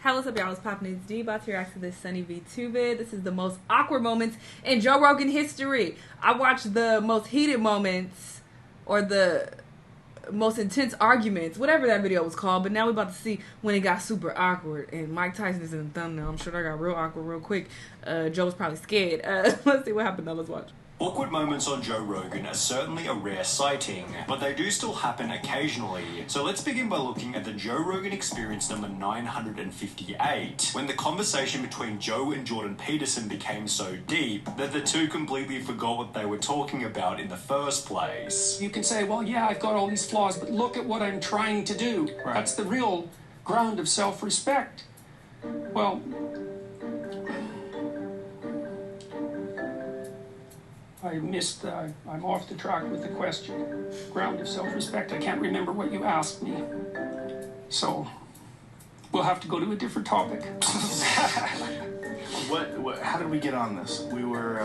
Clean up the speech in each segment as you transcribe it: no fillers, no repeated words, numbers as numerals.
Hey, what's up, y'all? It's Poppin' It's D. About to react to this Sunny V2 vid. This is the most awkward moments in Joe Rogan history. I watched the most heated moments, or the most intense arguments, whatever that video was called, but now we're about to see when it got super awkward. And Mike Tyson is in the thumbnail. I'm sure that got real awkward real quick. Joe was probably scared. Let's see what happened though. Let's watch. Awkward moments on Joe Rogan are certainly a rare sighting, but they do still happen occasionally. So let's begin by looking at the Joe Rogan Experience number 958, when the conversation between Joe and Jordan Peterson became so deep that the two completely forgot what they were talking about in the first place. You can say, well, yeah, I've got all these flaws, but look at what I'm trying to do. Right. That's the real ground of self-respect. Well, I'm off the track with the question. Ground of self-respect. I can't remember what you asked me. So, we'll have to go to a different topic. How did we get on this? We were,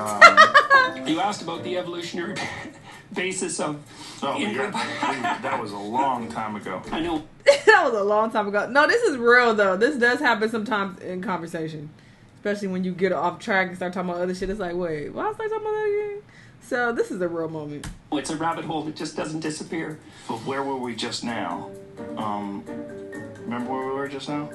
You asked about the evolutionary basis of... Oh, yeah. That was a long time ago. I know. That was a long time ago. No, this is real, though. This does happen sometimes in conversation. Especially when you get off track and start talking about other shit. It's like, wait, why was I talking about that again? So this is a real moment. It's a rabbit hole that just doesn't disappear. But where were we just now? Remember where we were just now?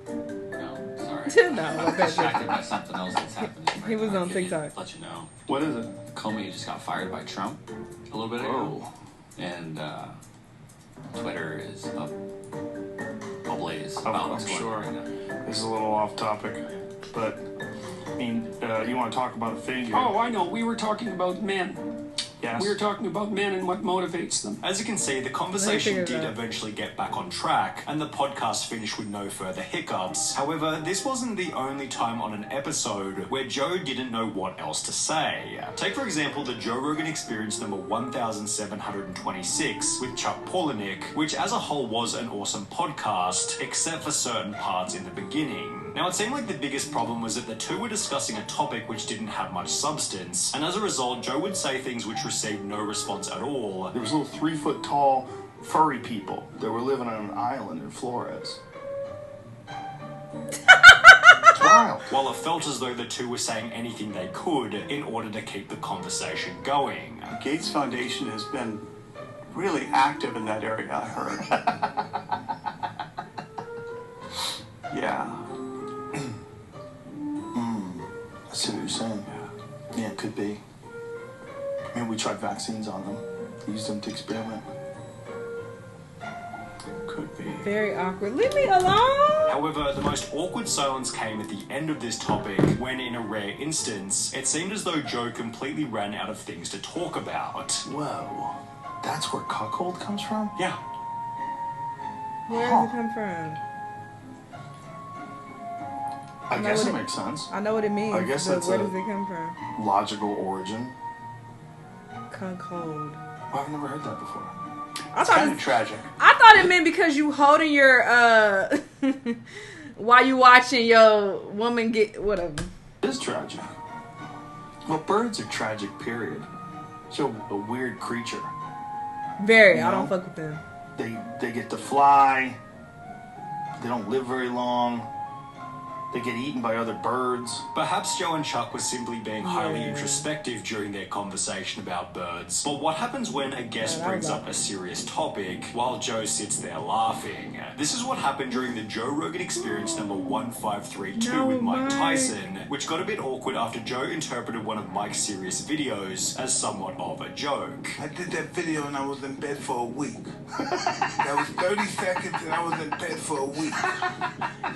No, sorry. No, Distracted by something else that's happening. Right He was now. on Can you TikTok. Let you know. What is it? Comey just got fired by Trump a little bit ago, and Twitter is ablaze about what's going on right now. This is a little off topic, but I mean, you want to talk about a figure? Oh, I know. We were talking about men. Yes. We were talking about men and what motivates them. As you can see, the conversation did eventually get back on track, and the podcast finished with no further hiccups. However, this wasn't the only time on an episode where Joe didn't know what else to say. Take, for example, the Joe Rogan Experience number 1726 with Chuck Palahniuk, which as a whole was an awesome podcast, except for certain parts in the beginning. Now, it seemed like the biggest problem was that the two were discussing a topic which didn't have much substance, and as a result, Joe would say things which received no response at all. There was little 3-foot-tall furry people that were living on an island in Flores. It's wild. While it felt as though the two were saying anything they could in order to keep the conversation going. The Gates Foundation has been really active in that area, I heard. Yeah. I see what you're saying. Yeah, it could be. I mean, we tried vaccines on them. Used them to experiment. Could be. Very awkward. Leave me alone. However, the most awkward silence came at the end of this topic when, in a rare instance, it seemed as though Joe completely ran out of things to talk about. Whoa. That's where cuckold comes from? Yeah. Where does it come from? I guess it makes sense. I know what it means. I guess but that's where a- does it come from? Logical origin. Cuckold. Oh, I've never heard that before. I It's kind thought of tragic. I thought it meant because you holding your while you watching your woman get whatever. It is tragic. Well, birds are tragic, period. So a weird creature. Very. You I know? don't fuck with them. They get to fly. They don't live very long. They get eaten by other birds. Perhaps Joe and Chuck were simply being highly Yeah. introspective during their conversation about birds. But what happens when a guest Yeah, that brings was up a serious topic while Joe sits there laughing? This is what happened during the Joe Rogan Experience number 1532 No, with Mike Mike. Tyson, which got a bit awkward after Joe interpreted one of Mike's serious videos as somewhat of a joke. I did that video and I was in bed for a week. That was 30 seconds and I was in bed for a week.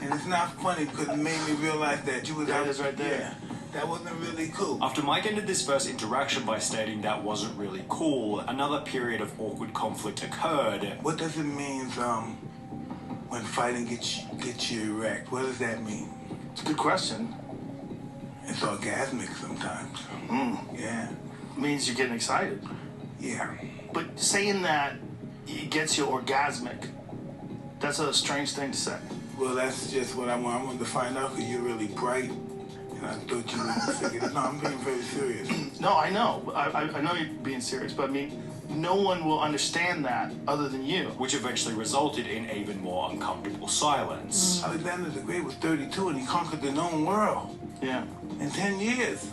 And it's not funny because it made me realize that you was There it out is right there. Yeah, that wasn't really cool. After Mike ended this first interaction by stating that wasn't really cool, another period of awkward conflict occurred. What does it mean when fighting gets you erect? What does that mean? It's a good question. It's orgasmic sometimes. Yeah. It means you're getting excited. Yeah. But saying that it gets you orgasmic, that's a strange thing to say. Well, that's just what I wanted to find out because you're really bright. And I thought you would figure it. No, I'm being very serious. No, I know. I know you're being serious, but I mean, no one will understand that other than you. which eventually resulted in even more uncomfortable silence. Alexander the Great was 32 and he conquered the known world Yeah. in 10 years.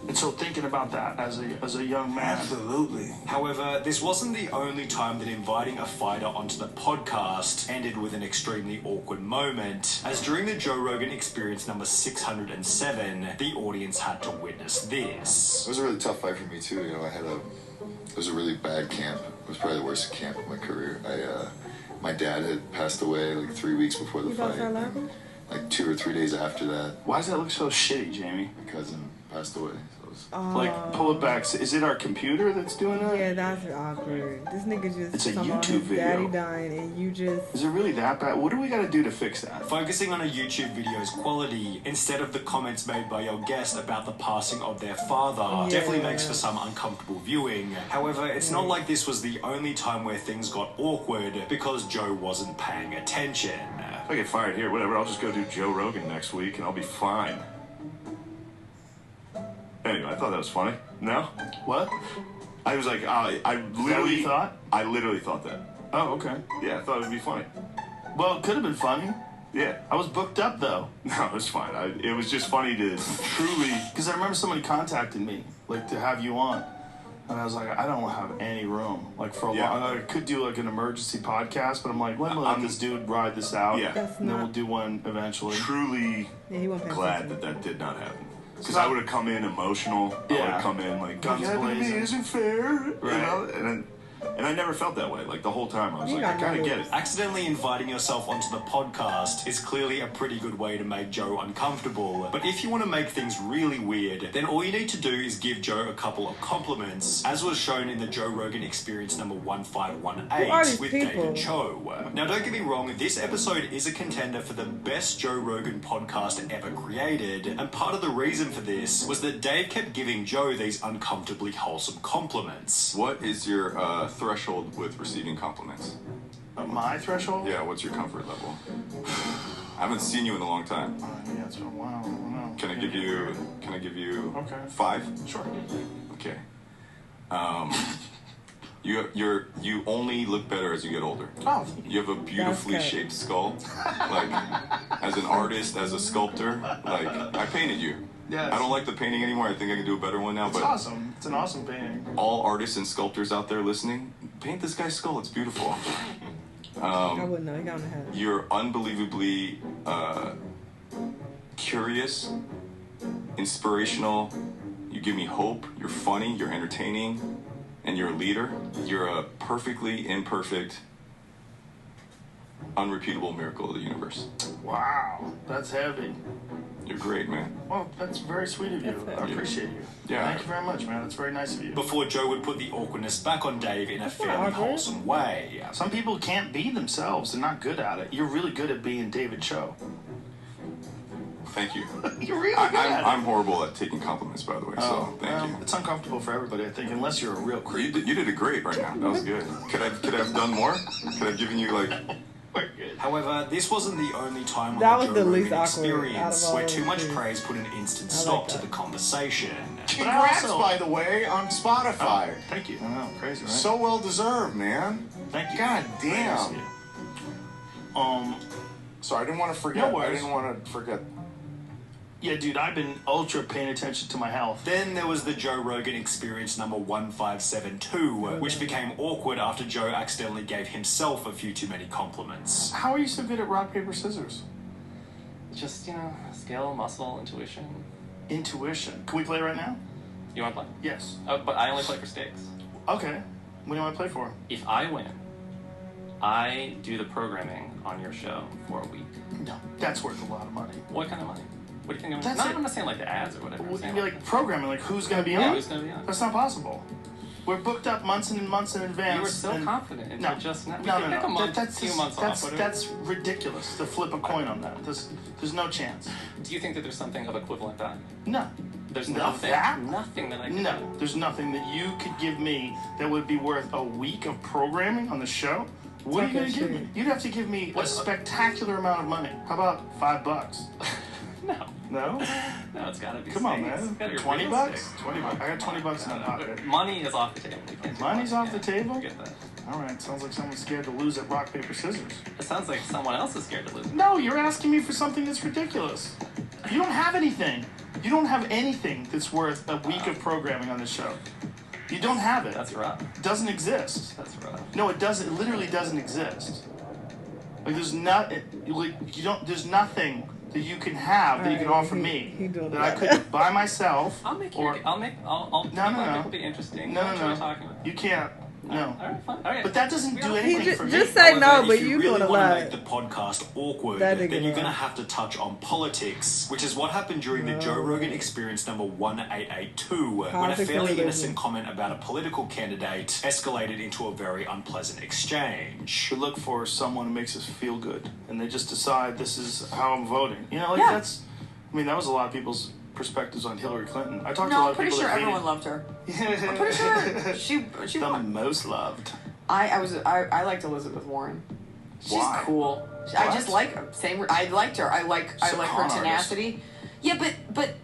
And so thinking about that as a young man. Absolutely. However, this wasn't the only time that inviting a fighter onto the podcast ended with an extremely awkward moment, as during the Joe Rogan Experience number 607, the audience had to witness this. It was a really tough fight for me too. You know, it was a really bad camp. It was probably the worst camp of my career. My dad had passed away like 3 weeks before the fight. Like 2 or 3 days after that, Why does that look so shitty, Jamie? my cousin passed away. So it was, Like, pull it back. Is it our computer that's doing that? Yeah, that's awkward. This nigga just It's a talking about YouTube his daddy video. dying and you just... Is it really that bad? What do we got to do to fix that? Focusing on a YouTube video's quality instead of the comments made by your guest about the passing of their father definitely makes for some uncomfortable viewing. However, it's not like this was the only time where things got awkward because Joe wasn't paying attention. If I get fired here, whatever, I'll just go do Joe Rogan next week and I'll be fine. Anyway, I thought that was funny. No? What? I was like, I Is that what literally you thought? I literally thought that. Oh, okay. Yeah, I thought it would be funny. Well, it could have been funny. Yeah. I was booked up, though. No, it was fine. It was just funny to truly... Because I remember somebody contacted me, like, to have you on. And I was like, I don't have any room. Like, for a while. I could do, like, an emergency podcast, but I'm like, let me let this dude ride this out. Yeah. And then we'll do one eventually. Truly Yeah, he won't pay glad attention. that did not happen. Because I would have come in emotional. I would have come in like, Guns what happened to me blazing. isn't fair. Right. You know? And I never felt that way. Like, the whole time, I was You like, got I kind of no get it. Accidentally inviting yourself onto the podcast is clearly a pretty good way to make Joe uncomfortable. But if you want to make things really weird, then all you need to do is give Joe a couple of compliments, as was shown in the Joe Rogan Experience number Who are 1518 these with people? David Cho. Now, don't get me wrong, this episode is a contender for the best Joe Rogan podcast ever created, and part of the reason for this was that Dave kept giving Joe these uncomfortably wholesome compliments. What is your threshold with receiving compliments? My threshold? Yeah, what's your comfort level? I haven't seen you in a long time. Yeah, it's been a while. I don't know. Can I give you Okay. 5? Sure. Okay. You only look better as you get older. Oh. You have a beautifully That's good. shaped skull. Like, as an artist, as a sculptor, like, I painted you. Yes. I don't like the painting anymore. I think I can do a better one now. It's but awesome. It's an awesome painting. all artists and sculptors out there listening, paint this guy's skull. It's beautiful. I wouldn't know. He got on the head. You're unbelievably curious, inspirational. You give me hope. You're funny. You're entertaining. And you're a leader. You're a perfectly imperfect, unrepeatable miracle of the universe. Wow. That's heavy. You're great, man. Well, that's very sweet of you. I appreciate you. Yeah. Thank you very much, man. That's very nice of you. Before Joe would put the awkwardness back on Dave in a fairly wholesome way. Some people can't be themselves. They're not good at it. You're really good at being David Cho. Thank you. You're really good at it. I'm horrible at taking compliments, by the way, so thank you. It's uncomfortable for everybody, I think, unless you're a real creep. You did it great right now. That was good. Could I have done more? Could I have given you, like... However, this wasn't the only time on That the was Joe the least Rogan awkward out Experience of all where of too the much things. praise put an instant I like stop to that. the conversation. Congrats, also- by the way, on Spotify. Thank you. I know, crazy, right? So well deserved, man. Thank you. God Very nice of damn. you. Sorry, I didn't want to forget. No I worries. didn't want to forget. Yeah, dude, I've been ultra paying attention to my health. Then there was the Joe Rogan Experience number 1572, which became awkward after Joe accidentally gave himself a few too many compliments. How are you so good at rock, paper, scissors? Just, skill, muscle, intuition. Intuition. Can we play right now? You want to play? Yes. But I only play for stakes. Okay. What do you want to play for? If I win, I do the programming on your show for a week. No, that's worth a lot of money. What kind of money? What do you think I'm That's not, it. I'm not saying like the ads or whatever. I'm Well, saying, you'd be like programming, like who's going to be Yeah, on? who's gonna be on? That's not possible. We're booked up months and months in advance. You were so and- confident until just now. We No, can no, pick a no. month, That's a few just- months that's, off. That's ridiculous to flip a coin on that. There's no chance. Do you think that there's something of equivalent value? No. There's Of nothing. that? Nothing that I can No, there's nothing that you could give me that would be worth a week of programming on the show. What are you Talking going to give shit. me? You'd have to give me a spectacular amount of money. How about $5? No. No? No, it's gotta be Come on, steaks. man. It's gotta be $20? real $20. steaks. I got $20 in my pocket. Money is off the table. You can't do Money's money. off the table? Forget that. All right. Sounds like someone's scared to lose at rock, paper, scissors. It sounds like someone else is scared to lose. No, you're asking me for something that's ridiculous. You don't have anything. You don't have anything that's worth a week of programming on this show. You don't have it. That's rough. It doesn't exist. That's rough. No, it doesn't. It literally doesn't exist. Like there's not. Like you don't. There's nothing that you can have that you can offer me that I could buy myself. I'll make or, make I'll make it be interesting. No. Talking about. You can't. No. All right, fine. All right. But that doesn't do anything for me. Just say no, However, but if you really doing a want to lot. make the podcast awkward, That then nigga you're going to lying. have to touch on politics, which is what happened during the Joe Rogan Experience number 1882, when a Politics fairly and innocent comment about a political candidate escalated into a very unpleasant exchange. We look for someone who makes us feel good, and they just decide this is how I'm voting. You know, like Yeah. that's. I mean, that was a lot of people's perspectives on Hillary Clinton. I talked to a No, lot I'm of pretty people sure that everyone hated- loved her. I'm pretty sure she the won. most loved. I liked Elizabeth Warren. She's Why? cool. I just like her. Same. I liked her. I like her con tenacity. Yeah, but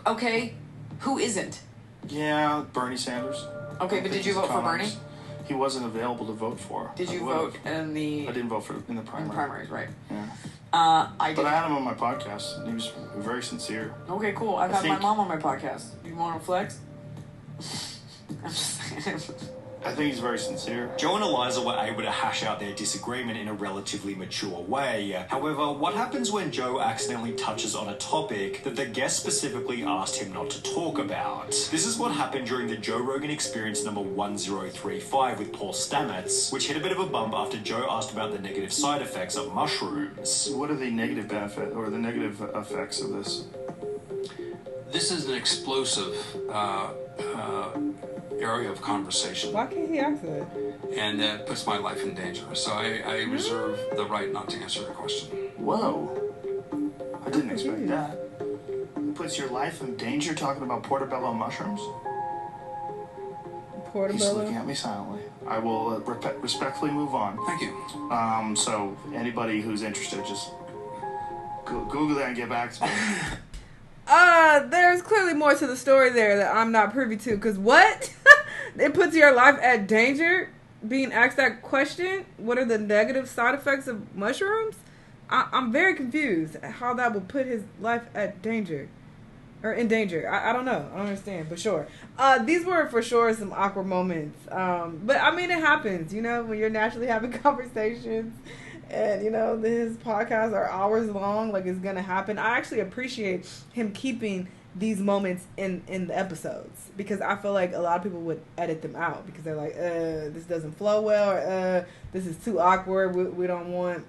okay, who isn't? Yeah, Bernie Sanders. Okay, I but think did you he's vote for Bernie? cons. He wasn't available to vote for. Did I you would've. vote in the? I didn't vote for in the primary. In the primaries, right? Yeah. I did. But I had him on my podcast. And he was very sincere. Okay, cool. I've I had my think- mom on my podcast. You want to flex? I'm just saying. I think he's very sincere. Joe and Eliza were able to hash out their disagreement in a relatively mature way. However, what happens when Joe accidentally touches on a topic that the guest specifically asked him not to talk about? This is what happened during the Joe Rogan Experience number 1035 with Paul Stamets, which hit a bit of a bump after Joe asked about the negative side effects of mushrooms. What are the negative benefit or the negative effects of this? This is an explosive area of conversation. Why can't he answer it? And that puts my life in danger. So I reserve the right not to answer the question. Whoa. I didn't expect that. It puts your life in danger talking about portobello mushrooms? He's Portobello? looking at me silently. I will respectfully move on. Thank you. So anybody who's interested, just Google that and get back to me. There's clearly more to the story there that I'm not privy to. Cause what? It puts your life at danger being asked that question? What are the negative side effects of mushrooms? I'm very confused how that would put his life at danger. Or in danger. I don't know. I don't understand. But sure. These were for sure some awkward moments. But I mean, it happens, you know, when you're naturally having conversations. And, you know, his podcasts are hours long. Like, it's going to happen. I actually appreciate him keeping these moments in the episodes. Because I feel like a lot of people would edit them out. Because they're like, this doesn't flow well. Or, this is too awkward. We don't want,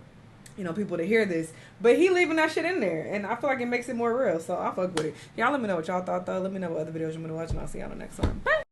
you know, people to hear this. But he leaving that shit in there. And I feel like it makes it more real. So I fuck with it. Y'all let me know what y'all thought, though. Let me know what other videos you want to watch. And I'll see y'all on the next one. Bye.